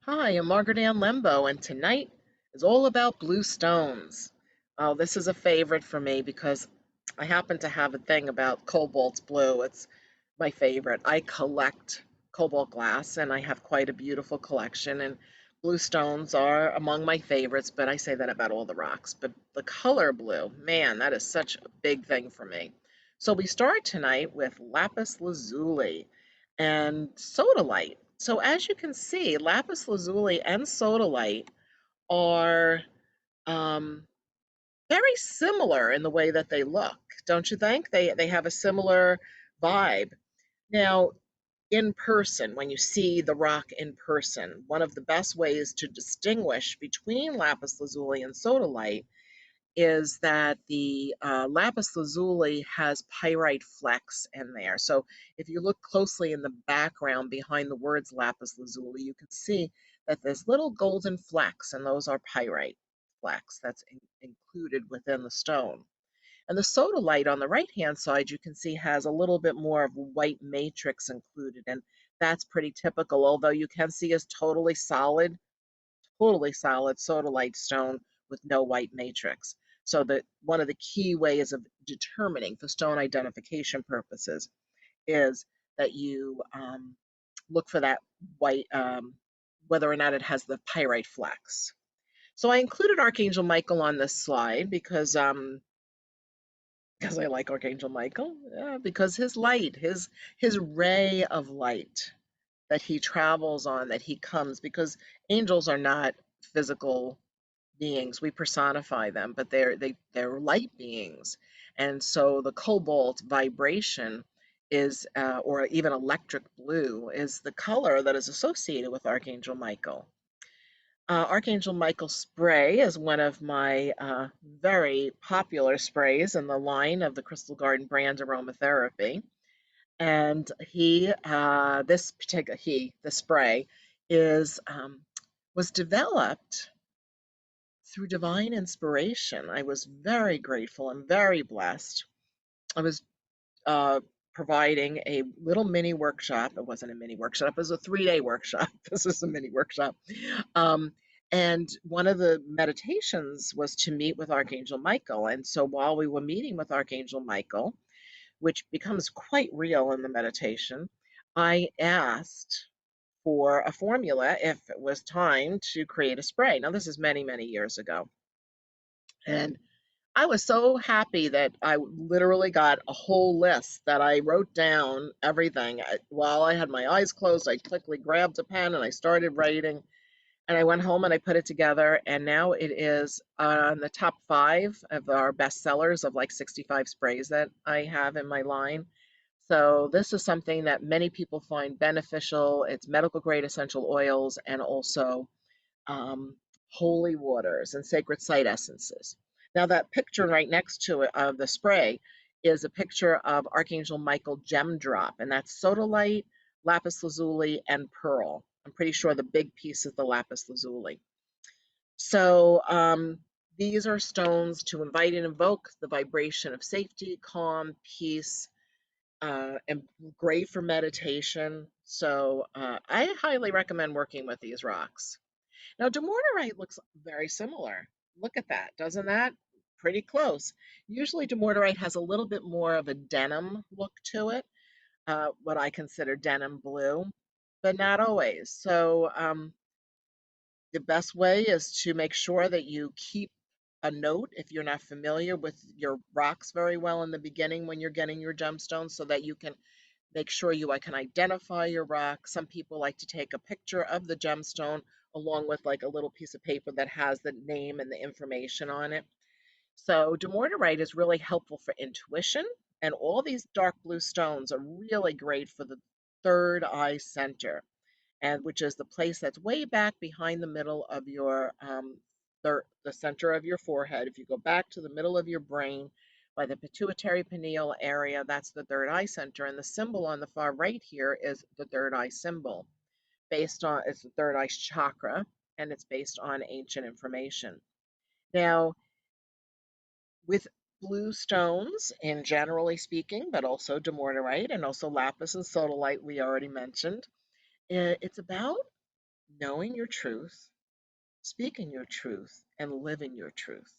Hi, I'm Margaret Ann, and tonight is all about blue stones. Oh, this is a favorite for me because I happen to have a thing about cobalt blue. It's my favorite. I collect cobalt glass and I have quite a beautiful collection, and blue stones are among my favorites, but I say that about all the rocks. But the color blue, man, that is such a big thing for me. So we start tonight with lapis lazuli and sodalite. So as you can see, lapis lazuli and sodalite are um, very similar in the way that they look, don't you think? They have a similar vibe. Now, in person, when you see the rock in person, one of the best ways to distinguish between lapis lazuli and sodalite is that the lapis lazuli has pyrite flecks in there. So if you look closely in the background behind the words lapis lazuli, you can see that there's little golden flecks, and those are pyrite flecks that's included within the stone. And the sodalite on the right-hand side, you can see has a little bit more of a white matrix included, and that's pretty typical, although you can see is totally solid sodalite stone with no white matrix. So that one of the key ways of determining for stone identification purposes is that you look for that white, whether or not it has the pyrite flecks. So I included Archangel Michael on this slide because I like Archangel Michael, yeah, because his light, his ray of light that he travels on, that he comes, because angels are not physical beings. We personify them, but they're light beings. And so the cobalt vibration is, or even electric blue, is the color that is associated with Archangel Michael. Archangel Michael spray is one of my very popular sprays in the line of the Crystal Garden brand aromatherapy. And the spray is was developed through divine inspiration. I was very grateful and very blessed. I was uh, providing a little mini workshop. It wasn't a mini workshop, it was a 3 day workshop. This is a mini workshop. Um, and one of the meditations was to meet with Archangel Michael. And so while we were meeting with Archangel Michael, which becomes quite real in the meditation, I asked for a formula if it was time to create a spray. Now, this is many, many years ago. And I was so happy that I literally got a whole list that I wrote down everything. While I had my eyes closed, I quickly grabbed a pen and I started writing. And I went home and I put it together. And now it is on the top 5 of our bestsellers of like 65 sprays that I have in my line. So this is something that many people find beneficial. It's medical grade essential oils and also um, holy waters and sacred site essences. Now, that picture right next to it of the spray is a picture of Archangel Michael gem drop, and that's sodalite, lapis lazuli, and pearl. I'm pretty sure the big piece is the lapis lazuli. So these are stones to invite and invoke the vibration of safety, calm, peace, and great for meditation. So I highly recommend working with these rocks. Now, Demortarite looks very similar. Look at that, doesn't that? Pretty close. Usually, Demortarite has a little bit more of a denim look to it, what I consider denim blue, but not always. So, the best way is to make sure that you keep a note if you're not familiar with your rocks very well in the beginning when you're getting your gemstones so that you can make sure you can identify your rock. Some people like to take a picture of the gemstone along with like a little piece of paper that has the name and the information on it. So Demortarite is really helpful for intuition, and all these dark blue stones are really great for the third eye center, and which is the place that's way back behind the middle of your the center of your forehead. If you go back to the middle of your brain by the pituitary pineal area, that's the third eye center. And the symbol on the far right here is the third eye symbol. It's the third eye chakra, and it's based on ancient information. Now, with blue stones, in generally speaking, but also demortarite and also lapis and sodalite, we already mentioned, it's about knowing your truth, speaking your truth, and living your truth.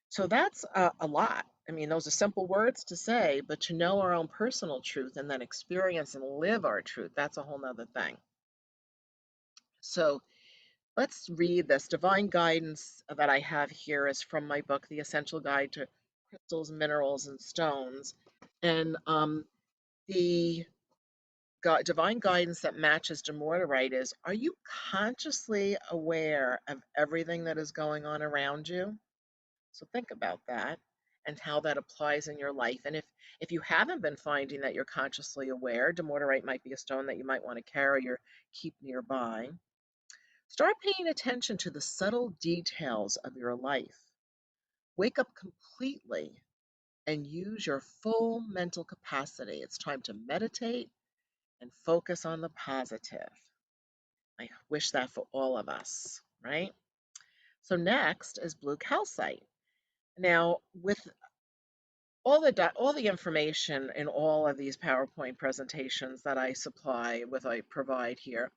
So that's a lot. I mean, those are simple words to say, but to know our own personal truth and then experience and live our truth, that's a whole nother thing. So let's read this. Divine guidance that I have here is from my book, The Essential Guide to Crystals, Minerals, and Stones. And the divine guidance that matches Demortarite is, are you consciously aware of everything that is going on around you? So think about that and how that applies in your life. And if you haven't been finding that you're consciously aware, Demortarite might be a stone that you might want to carry or keep nearby. Start paying attention to the subtle details of your life. Wake up completely and use your full mental capacity. It's time to meditate and focus on the positive. I wish that for all of us, right? So next is blue calcite. Now, with all the information in all of these PowerPoint presentations that I provide here,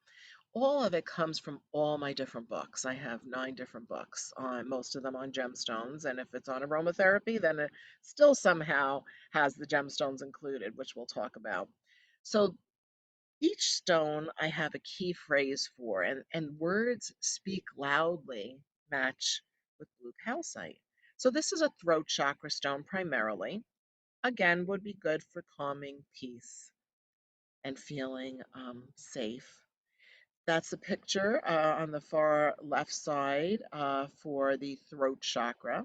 all of it comes from all my different books. I have 9 different books, most of them on gemstones, and if it's on aromatherapy, then it still somehow has the gemstones included, which we'll talk about. So each stone I have a key phrase for, and words speak loudly match with blue calcite. So this is a throat chakra stone primarily. Again, would be good for calming, peace, and feeling safe. That's the picture on the far left side for the throat chakra.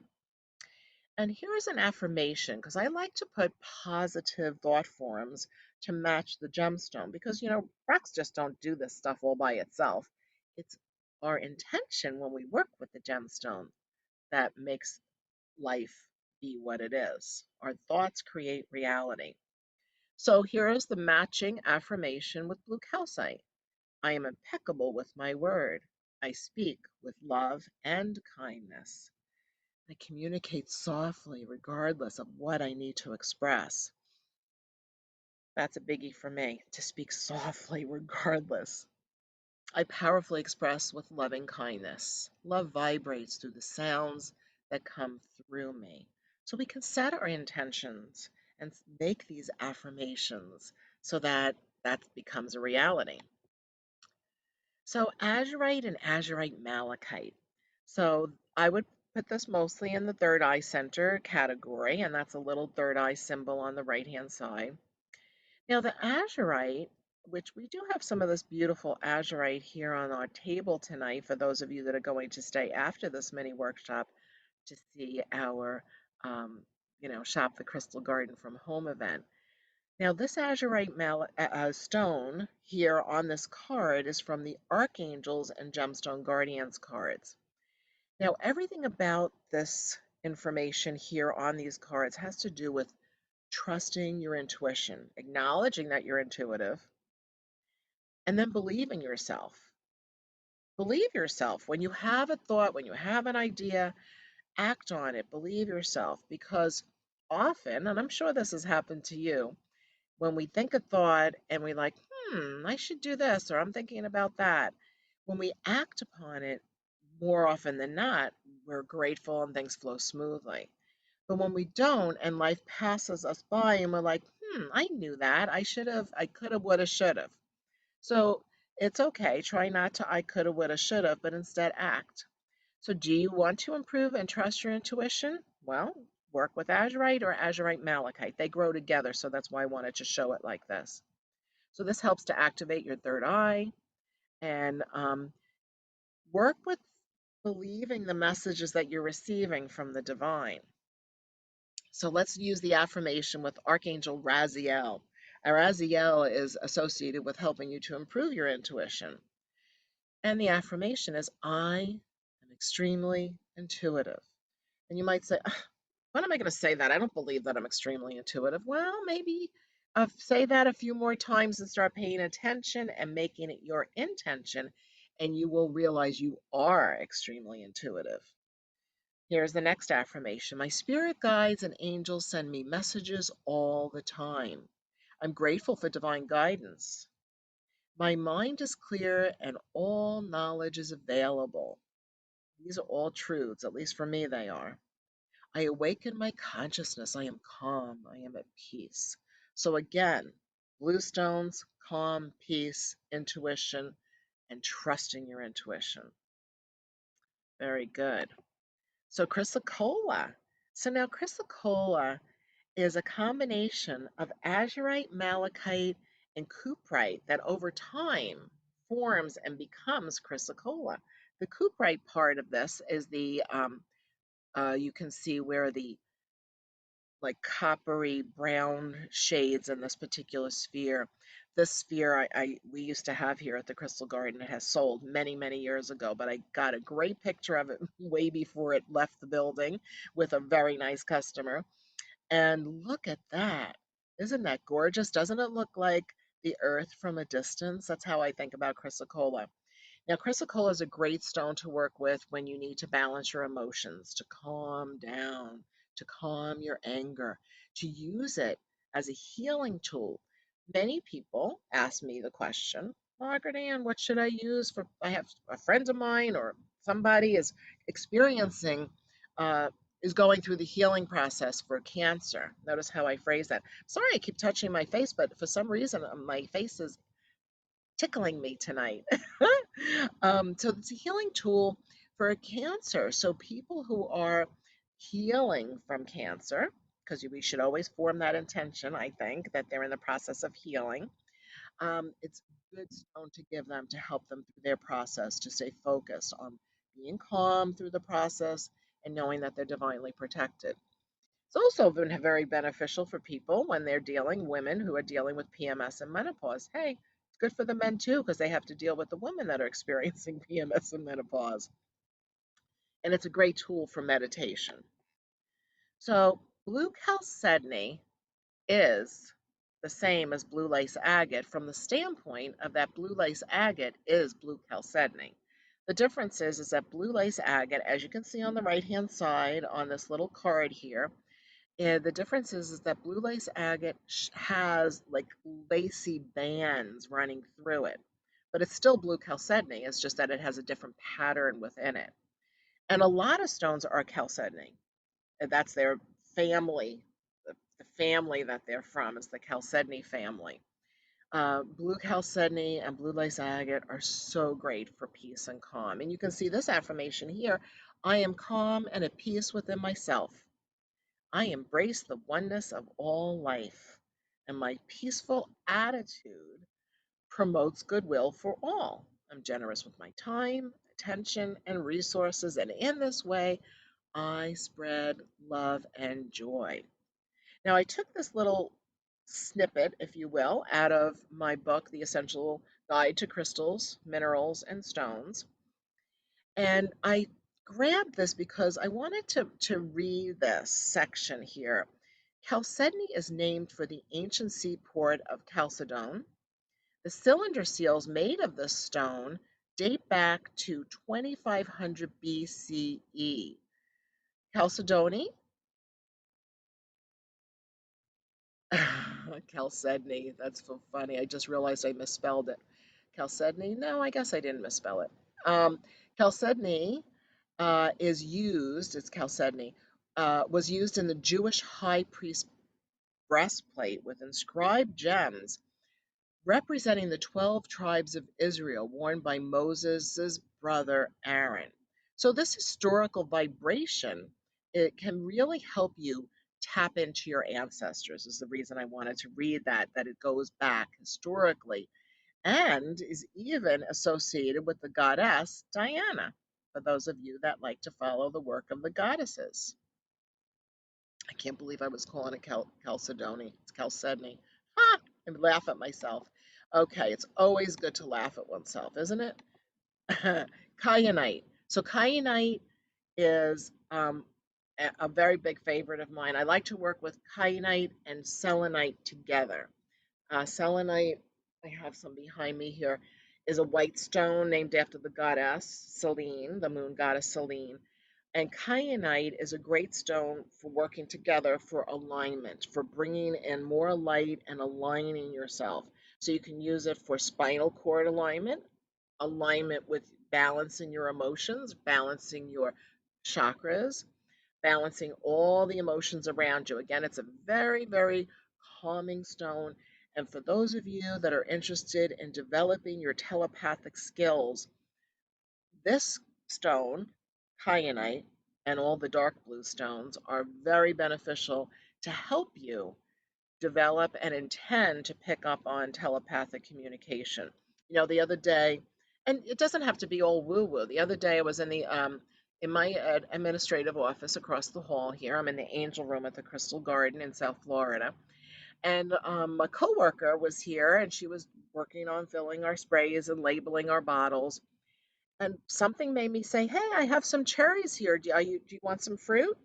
And here's an affirmation, because I like to put positive thought forms to match the gemstone, because, rocks just don't do this stuff all by itself. It's our intention when we work with the gemstone that makes life be what it is. Our thoughts create reality. So here is the matching affirmation with blue calcite. I am impeccable with my word. I speak with love and kindness. I communicate softly regardless of what I need to express. That's a biggie for me, to speak softly regardless. I powerfully express with loving kindness. Love vibrates through the sounds that come through me. So we can set our intentions and make these affirmations so that that becomes a reality. So Azurite and Azurite malachite. So I would put this mostly in the third eye center category, and that's a little third eye symbol on the right-hand side. Now the Azurite, which we do have some of this beautiful Azurite here on our table tonight for those of you that are going to stay after this mini workshop to see our, Shop the Crystal Garden from Home event. Now, this Azurite stone here on this card is from the Archangels and Gemstone Guardians cards. Now, everything about this information here on these cards has to do with trusting your intuition, acknowledging that you're intuitive, and then believing yourself. Believe yourself. When you have a thought, when you have an idea, act on it. Believe yourself, because often, and I'm sure this has happened to you, when we think a thought and we like, I should do this, or I'm thinking about that, when we act upon it, more often than not, we're grateful and things flow smoothly. But when we don't and life passes us by and we're like, I knew that. I should have, I could have, would have, should have. So it's okay. Try not to I could have, would have, should have, but instead act. So do you want to improve and trust your intuition? Well, work with Azurite or Azurite Malachite. They grow together, so that's why I wanted to show it like this. So this helps to activate your third eye and work with believing the messages that you're receiving from the divine. So let's use the affirmation with Archangel Raziel. Raziel is associated with helping you to improve your intuition. And the affirmation is, I am extremely intuitive. And you might say, when am I going to say that? I don't believe that I'm extremely intuitive. Well, maybe say that a few more times and start paying attention and making it your intention, and you will realize you are extremely intuitive. Here's the next affirmation. My spirit guides and angels send me messages all the time. I'm grateful for divine guidance. My mind is clear and all knowledge is available. These are all truths, at least for me, they are. I awaken my consciousness. I am calm. I am at peace. So, again, blue stones, calm, peace, intuition, and trusting your intuition. Very good. So, Chrysocola. So, now Chrysocola is a combination of azurite, malachite, and cuprite that over time forms and becomes chrysocolla. The cuprite part of this is you can see where the like coppery brown shades in this particular sphere. This sphere we used to have here at the Crystal Garden. It has sold many, many years ago, but I got a great picture of it way before it left the building with a very nice customer. And look at that. Isn't that gorgeous? Doesn't it look like the earth from a distance? That's how I think about chrysocolla. Now, chrysocolla is a great stone to work with when you need to balance your emotions, to calm down, to calm your anger, to use it as a healing tool. Many people ask me the question, Margaret Ann, what should I use for? I have a friend of mine or somebody is experiencing, uh, is going through the healing process for cancer. Notice how I phrase that. Sorry, I keep touching my face, but for some reason my face is tickling me tonight. So it's a healing tool for a cancer. So people who are healing from cancer, because we should always form that intention, I think, that they're in the process of healing. It's a good stone to give them to help them through their process, to stay focused on being calm through the process and knowing that they're divinely protected. It's also been very beneficial for people when they're dealing, women who are dealing with PMS and menopause. Hey, it's good for the men too, because they have to deal with the women that are experiencing PMS and menopause. And it's a great tool for meditation. So, blue chalcedony is the same as blue lace agate from the standpoint of that blue lace agate is blue chalcedony. The difference is that blue lace agate, as you can see on the right hand side on this little card here, and the difference is that blue lace agate has like lacy bands running through it, but it's still blue chalcedony. It's just that it has a different pattern within it. And a lot of stones are chalcedony. And that's their family. The family that they're from is the chalcedony family. Blue chalcedony and blue lace agate are so great for peace and calm. And you can see this affirmation here: I am calm and at peace within myself. I embrace the oneness of all life, and my peaceful attitude promotes goodwill for all. I'm generous with my time, attention, and resources, and in this way, I spread love and joy. Now, I took this little snippet, if you will, out of my book, The Essential Guide to Crystals, Minerals, and Stones. And I grabbed this because I wanted to read this section here. Chalcedony is named for the ancient seaport of Chalcedon. The cylinder seals made of this stone date back to 2500 BCE. Chalcedony, Chalcedony, that's so funny. I just realized I misspelled it. Chalcedony? No, I guess I didn't misspell it. Chalcedony it's Chalcedony, was used in the Jewish high priest breastplate with inscribed gems representing the 12 tribes of Israel worn by Moses' brother Aaron. So this historical vibration, it can really help you tap into your ancestors is the reason I wanted to read that it goes back historically and is even associated with the goddess Diana, for those of you that like to follow the work of the goddesses. I can't believe I was calling it Chalcedony. It's Chalcedony. Ha! I laugh at myself. Okay, it's always good to laugh at oneself, isn't it? Kyanite. So Kyanite is a very big favorite of mine. I like to work with kyanite and selenite together. Selenite, I have some behind me here, is a white stone named after the goddess Selene, the moon goddess Selene. And kyanite is a great stone for working together for alignment, for bringing in more light and aligning yourself. So you can use it for spinal cord alignment, alignment with balancing your emotions, balancing your chakras, balancing all the emotions around you. Again, it's a very, very calming stone. And for those of you that are interested in developing your telepathic skills, this stone, kyanite, and all the dark blue stones are very beneficial to help you develop and intend to pick up on telepathic communication. You know, the other day, and it doesn't have to be all woo woo. The other day, I was in my administrative office across the hall here. I'm in the Angel Room at the Crystal Garden in South Florida, and a coworker was here, and she was working on filling our sprays and labeling our bottles. And something made me say, "Hey, I have some cherries here. Do you want some fruit?"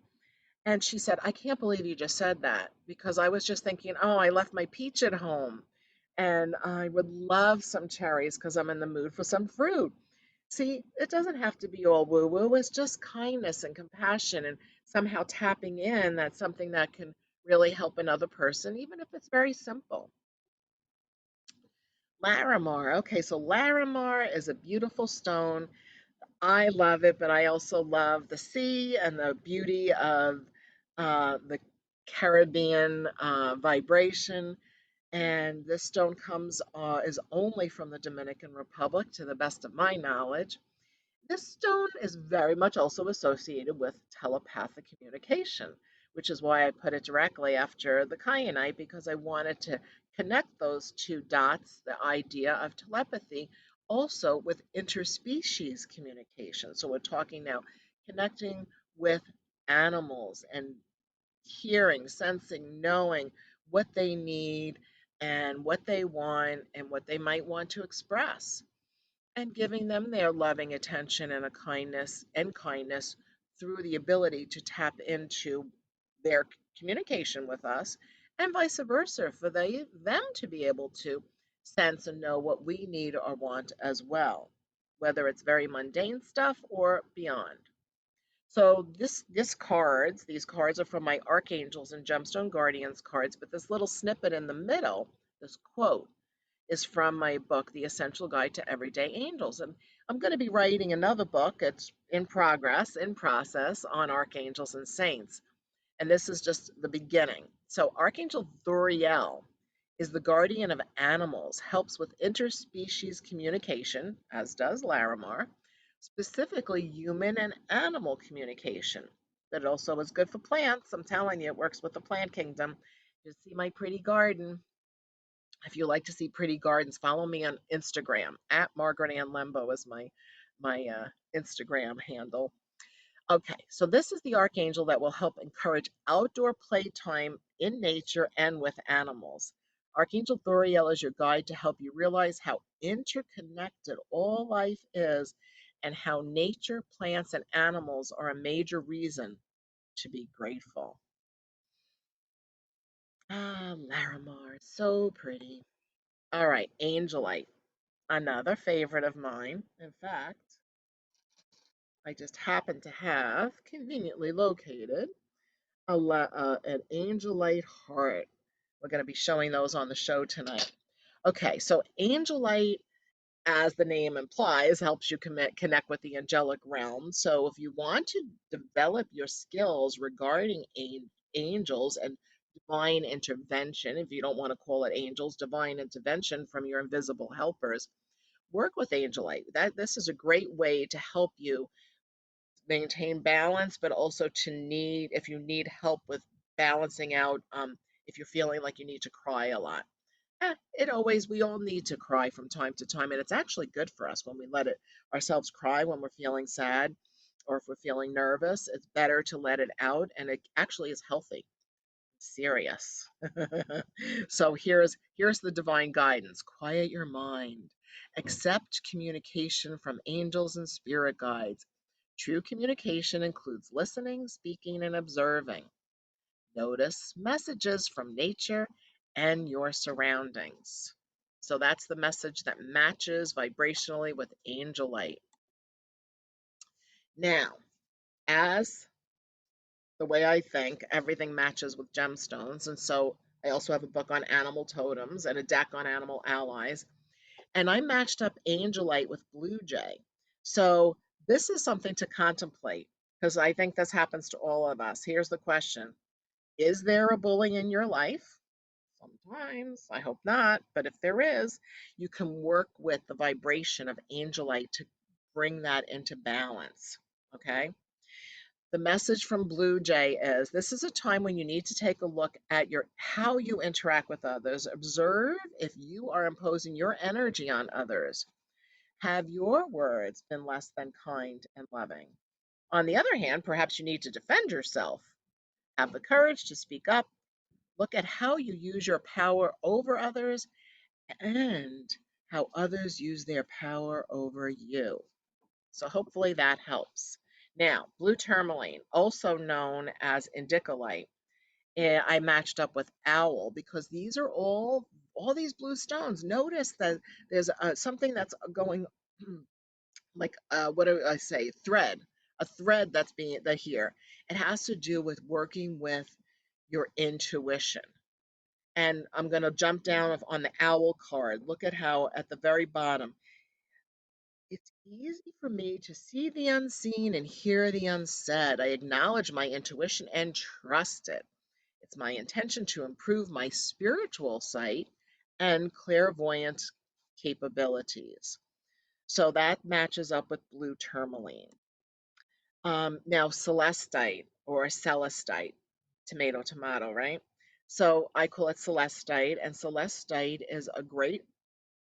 And she said, "I can't believe you just said that because I was just thinking, oh, I left my peach at home and I would love some cherries because I'm in the mood for some fruit." See, it doesn't have to be all woo woo. It's just kindness and compassion and somehow tapping in. That's something that can really help another person, even if it's very simple. Laramar. Okay, so Laramar is a beautiful stone. I love it, but I also love the sea and the beauty of the Caribbean vibration. And this stone is only from the Dominican Republic, to the best of my knowledge. This stone is very much also associated with telepathic communication, which is why I put it directly after the kyanite, because I wanted to connect those two dots, the idea of telepathy, also with interspecies communication. So we're talking now connecting with animals and hearing, sensing, knowing what they need and what they want and what they might want to express, and giving them their loving attention and a kindness through the ability to tap into their communication with us, and vice versa for them to be able to sense and know what we need or want as well, whether it's very mundane stuff or beyond. So these cards are from my Archangels and Gemstone Guardians cards, but this little snippet in the middle, this quote, is from my book, The Essential Guide to Everyday Angels. And I'm going to be writing another book. It's in progress, in process, on archangels and saints. And this is just the beginning. So, Archangel Thuriel is the guardian of animals, helps with interspecies communication, as does Laramar, specifically human and animal communication. But it also is good for plants. I'm telling you, it works with the plant kingdom. You see my pretty garden. If you like to see pretty gardens, follow me on Instagram at Margaret Ann Lembo is my Instagram handle. Okay, so this is the archangel that will help encourage outdoor playtime in nature and with animals. Archangel Thuriel is your guide to help you realize how interconnected all life is and how nature, plants, and animals are a major reason to be grateful. Ah, Larimar, so pretty. All right, Angelite, another favorite of mine. In fact, I just happen to have conveniently located an Angelite heart. We're going to be showing those on the show tonight. Okay, so Angelite, as the name implies, helps you connect with the angelic realm. So if you want to develop your skills regarding angels and divine intervention, if you don't want to call it angels, divine intervention from your invisible helpers, work with Angelite. This is a great way to help you maintain balance, but also if you need help with balancing out, if you're feeling like you need to cry a lot. We all need to cry from time to time, and it's actually good for us when we let it ourselves cry when we're feeling sad or if we're feeling nervous. It's better to let it out, and it actually is healthy. Serious. So here's the divine guidance. Quiet your mind. Accept communication from angels and spirit guides. True communication includes listening, speaking, and observing. Notice messages from nature and your surroundings. So that's the message that matches vibrationally with Angelite. Now, as the way I think, everything matches with gemstones. And so I also have a book on animal totems and a deck on animal allies. And I matched up Angelite with Blue Jay. So this is something to contemplate because I think this happens to all of us. Here's the question: is there a bully in your life? Sometimes, I hope not, but if there is, you can work with the vibration of Angelite to bring that into balance. Okay? The message from Blue Jay is this is a time when you need to take a look at your how you interact with others. Observe if you are imposing your energy on others. Have your words been less than kind and loving? On the other hand, perhaps you need to defend yourself. Have the courage to speak up. Look at how you use your power over others and how others use their power over you. So hopefully that helps. Now, blue tourmaline, also known as indicolite, I matched up with owl because these are all these blue stones. Notice that there's something that's going like what do I say? A thread that's being the here. It has to do with working with your intuition. And I'm going to jump down on the owl card. Look at how at the very bottom, it's easy for me to see the unseen and hear the unsaid. I acknowledge my intuition and trust it. It's my intention to improve my spiritual sight and clairvoyant capabilities. So that matches up with blue tourmaline. Now, celestite or celestite, tomato, tomato, right? So I call it celestite, and celestite is a great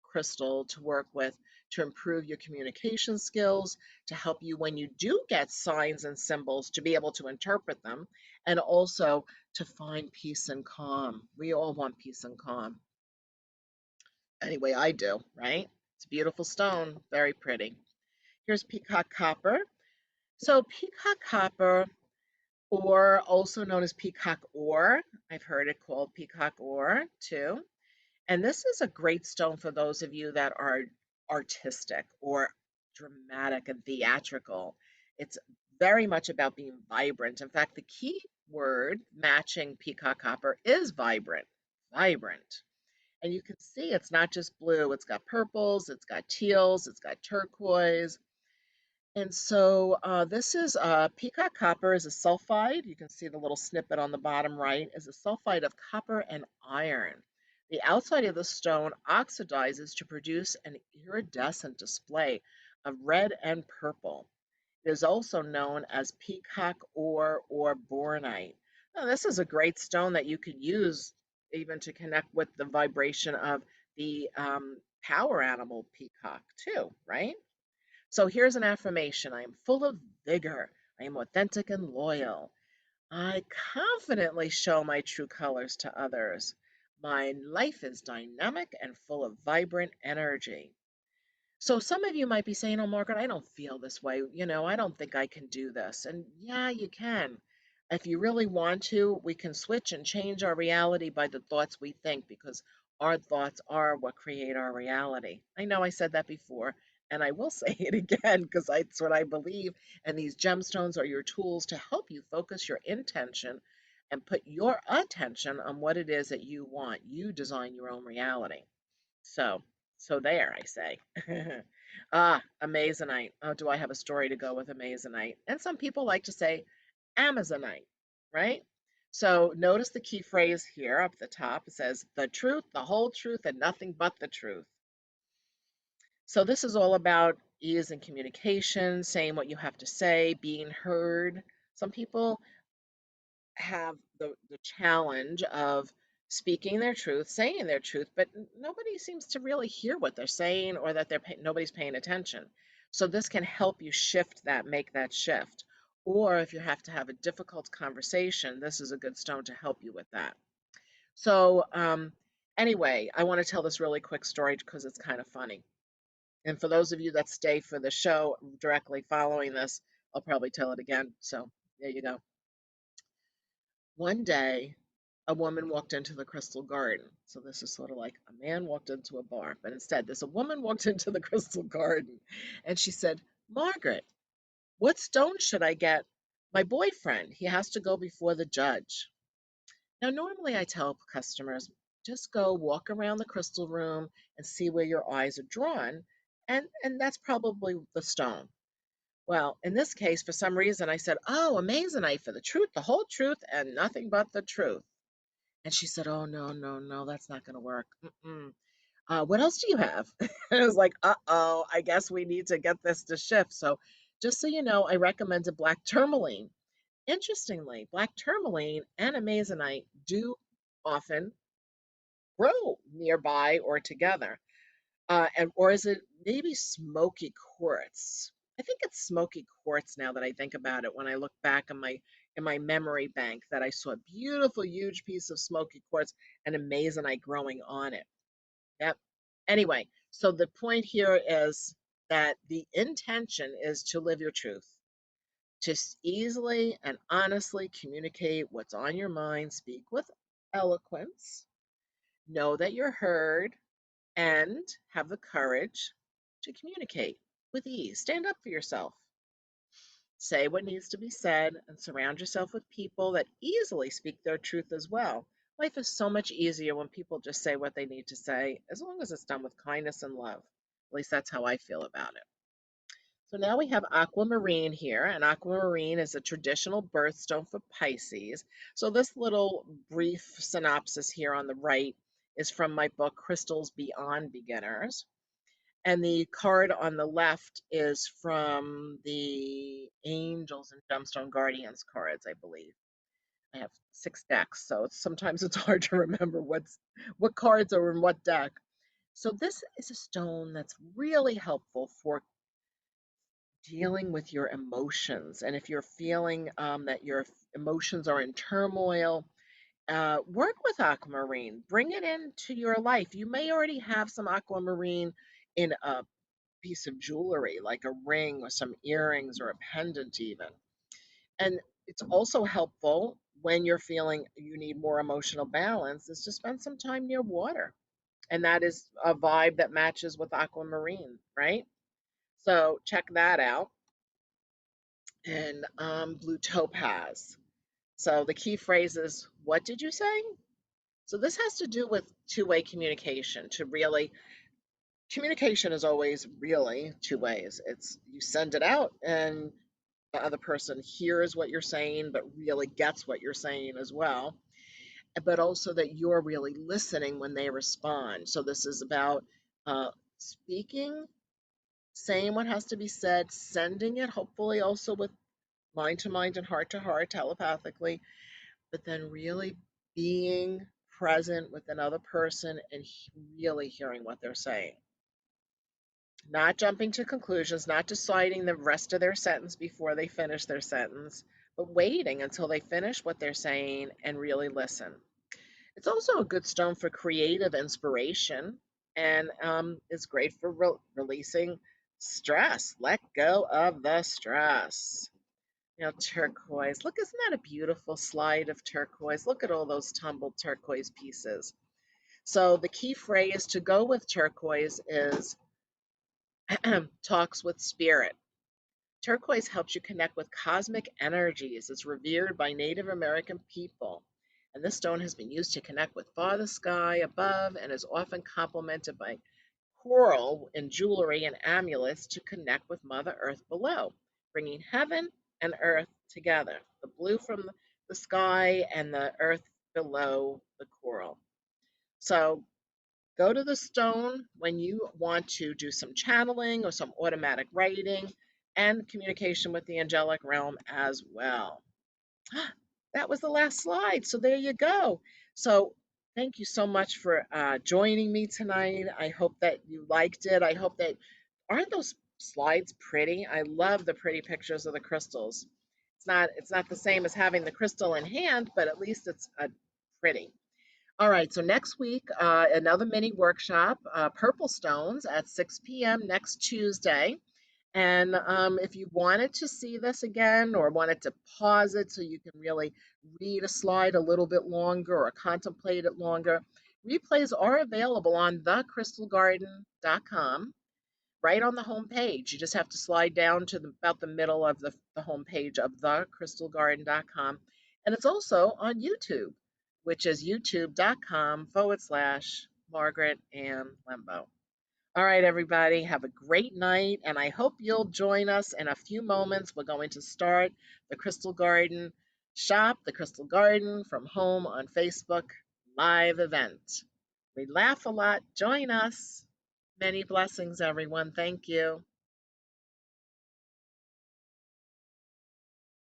crystal to work with to improve your communication skills, to help you when you do get signs and symbols to be able to interpret them, and also to find peace and calm. We all want peace and calm. Anyway, I do, right? It's a beautiful stone, very pretty. Here's peacock copper. So, peacock copper, or also known as peacock ore, I've heard it called peacock ore too. And this is a great stone for those of you that are artistic or dramatic and theatrical. It's very much about being vibrant. In fact, the key word matching peacock copper is vibrant. Vibrant. And you can see it's not just blue, it's got purples, it's got teals, it's got turquoise. And so this is peacock copper is a sulfide. You can see the little snippet on the bottom right is a sulfide of copper and iron. The outside of the stone oxidizes to produce an iridescent display of red and purple. It is also known as peacock ore or bornite. Now, this is a great stone that you could use even to connect with the vibration of the power animal peacock too, right? So here's an affirmation: I am full of vigor. I am authentic and loyal. I confidently show my true colors to others. My life is dynamic and full of vibrant energy. So some of you might be saying, "Oh, Margaret, I don't feel this way. I don't think I can do this." And yeah, you can. If you really want to, we can switch and change our reality by the thoughts we think because our thoughts are what create our reality. I know I said that before, and I will say it again because that's what I believe. And these gemstones are your tools to help you focus your intention and put your attention on what it is that you want. You design your own reality. So, so there, I say. Amazonite. Oh, do I have a story to go with Amazonite? And some people like to say Amazonite, right? So notice the key phrase here up the top. It says the truth, the whole truth, and nothing but the truth. So this is all about ease in communication, saying what you have to say, being heard. Some people have the challenge of speaking their truth, saying their truth, but nobody seems to really hear what they're saying or that nobody's paying attention. So this can help you shift that, make that shift. Or if you have to have a difficult conversation, this is a good stone to help you with that. So anyway, I want to tell this really quick story because it's kind of funny. And for those of you that stay for the show directly following this, I'll probably tell it again. So there you go. One day, a woman walked into the crystal garden. So this is sort of like a man walked into a bar, but instead, there's a woman walked into the crystal garden and she said, Margaret, what stone should I get my boyfriend? He has to go before the judge. Now, normally I tell customers just go walk around the crystal room and see where your eyes are drawn, and that's probably the stone. Well, in this case, for some reason, I said, "Oh, Amazonite for the truth, the whole truth, and nothing but the truth." And she said, "Oh, no, no, no, that's not going to work. Mm-mm. What else do you have?" And I was like, "Uh-oh, I guess we need to get this to shift." So, just so you know, I recommended black tourmaline. Interestingly, black tourmaline and amazonite do often grow nearby or together. And or is it maybe smoky quartz? I think it's smoky quartz now that I think about it. When I look back in my memory bank, that I saw a beautiful, huge piece of smoky quartz and amazonite growing on it. Yep. Anyway, so the point here is that the intention is to live your truth, to easily and honestly communicate what's on your mind, speak with eloquence, know that you're heard, and have the courage to communicate with ease. Stand up for yourself. Say what needs to be said and surround yourself with people that easily speak their truth as well. Life is so much easier when people just say what they need to say, as long as it's done with kindness and love. At least that's how I feel about it. So now we have aquamarine here, and aquamarine is a traditional birthstone for Pisces. So this little brief synopsis here on the right is from my book, Crystals Beyond Beginners. And the card on the left is from the Angels and Gemstone Guardians cards, I believe. I have 6 decks, so sometimes it's hard to remember what cards are in what deck. So this is a stone that's really helpful for dealing with your emotions. And if you're feeling that your emotions are in turmoil, work with aquamarine. Bring it into your life. You may already have some aquamarine in a piece of jewelry, like a ring or some earrings or a pendant, even. And it's also helpful when you're feeling you need more emotional balance, is to spend some time near water. And that is a vibe that matches with aquamarine, right? So check that out. And blue topaz. So the key phrase is, what did you say? So this has to do with two-way communication. To really, communication is always really two ways. It's you send it out and the other person hears what you're saying, but really gets what you're saying as well. But also that you're really listening when they respond. So this is about speaking, saying what has to be said, sending it, hopefully also with mind to mind and heart to heart telepathically, but then really being present with another person and really hearing what they're saying. Not jumping to conclusions, not deciding the rest of their sentence before they finish their sentence, but waiting until they finish what they're saying and really listen. It's also a good stone for creative inspiration and is great for releasing stress. Let go of the stress. You know, turquoise. Look, isn't that a beautiful slide of turquoise? Look at all those tumbled turquoise pieces. So the key phrase to go with turquoise is talks with spirit. Turquoise helps you connect with cosmic energies. It's revered by Native American people. And this stone has been used to connect with Father Sky above and is often complemented by coral in jewelry and amulets to connect with Mother Earth below, bringing heaven and earth together. The blue from the sky and the earth below the coral. So go to the stone when you want to do some channeling or some automatic writing and communication with the angelic realm as well. That was the last slide. So there you go. So thank you so much for joining me tonight. I hope that you liked it. I hope that, aren't those slides pretty? I love the pretty pictures of the crystals. It's not the same as having the crystal in hand, but at least it's pretty. All right, so next week, another mini workshop, Purple Stones at 6 p.m. next Tuesday. And if you wanted to see this again or wanted to pause it so you can really read a slide a little bit longer or contemplate it longer, replays are available on thecrystalgarden.com, right on the home page. You just have to slide down to about the middle of the home page of thecrystalgarden.com. And it's also on YouTube. which is youtube.com/Margaret Ann Lembo. All right, everybody, have a great night, and I hope you'll join us in a few moments. We're going to start the Crystal Garden Shop, the Crystal Garden from Home on Facebook live event. We laugh a lot. Join us. Many blessings, everyone. Thank you.